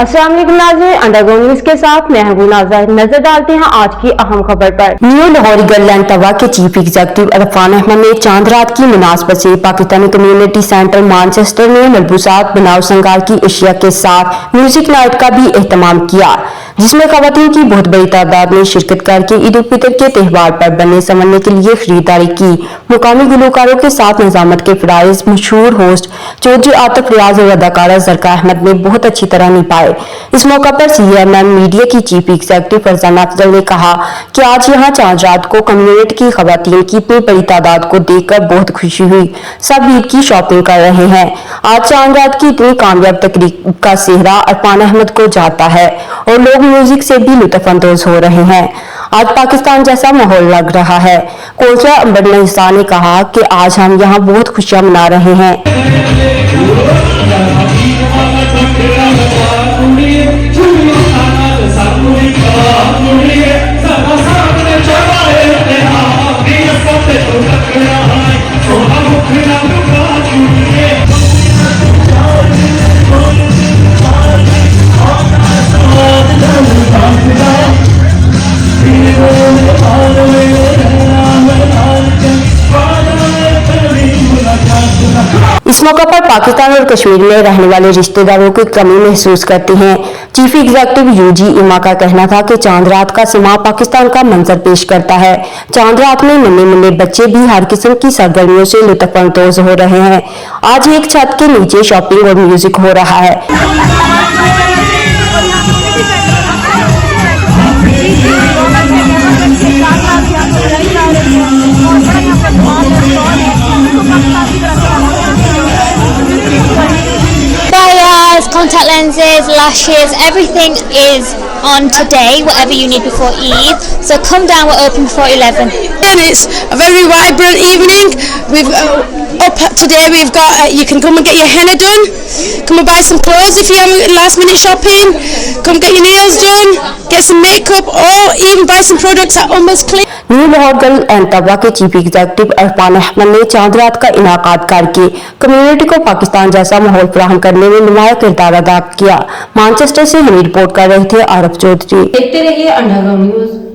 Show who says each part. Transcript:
Speaker 1: अस्सलाम वालेकुम नाज़रीन, अंडरग्राउंड न्यूज़ के साथ मैं हूं नाज़र। नजर डालते हैं आज की अहम खबर पर। New Lahori girl and tawa के चीफ एग्जीक्यूटिव इरफान अहमद ने चांद रात की मुनासबत से पाकिस्तानी कम्युनिटी सेंटर मानचेस्टर में मलबूसात बनाव संगार की अशिया के साथ म्यूजिक नाइट का भी एहतमाम किया, जिसमें खवातीन की बहुत बड़ी तादाद में शिरकत करके ईद उल फितर के त्यौहार पर बनने संवरने के लिए खरीदारी की। मुकामी गुलकारों के साथ निजामत के फराइज मशहूर होस्ट चौधरी आतिफ रियाज और अदाकारा जरका अहमद ने बहुत अच्छी तरह निभाए। इस मौका पर CNN मीडिया की चीफ एग्जीक्यूटिव फरजाना अफजल ने कहा कि आज यहाँ चांद रात को कम्युनिटी की खवातीन की इतनी बड़ी तादाद को देखकर बहुत खुशी हुई। सब ईद की शॉपिंग कर रहे हैं। आज चांद रात की इतनी कामयाब तकरीब का सेहरा इरफान अहमद को जाता है और लोग म्यूजिक से भी लुत्फ अंदोज हो रहे हैं। आज पाकिस्तान जैसा माहौल लग रहा है। कोचा अंबर निसा ने कहा कि आज हम यहाँ बहुत खुशियां मना रहे हैं। इस मौका पर पाकिस्तान और कश्मीर में रहने वाले रिश्तेदारों की कमी महसूस करते हैं। चीफ एग्जीक्यूटिव यूजी इमा का कहना था कि चांद रात का समा पाकिस्तान का मंजर पेश करता है। चांद रात में नन्हे मुन्ने बच्चे भी हर किस्म की सरगर्मियों से लुत्फ अंदोज हो रहे हैं। आज एक छत के नीचे शॉपिंग और म्यूजिक हो रहा है।
Speaker 2: Contact lenses, lashes, everything is on today, whatever you need before Eid. So come down, we're open before 11.
Speaker 3: And it's a very vibrant evening. We've up today. We've got you can come and get your henna done. Come and buy some clothes if you have last minute shopping. Come get your nails done. Get some makeup, or even buy some products at Umma's Clinic.
Speaker 1: New Lahore girl and tawa के chief executive Irfan Ahmad ने चांद रात का इनाकाद करके community को पाकिस्तान जैसा माहौल फराहम करने में नुमाया किरदार अदा किया। मानचेस्टर से हम रिपोर्ट कर रहे थे आरफ चौधरी।
Speaker 4: देखते रहिए अंडरग्राउंड न्यूज।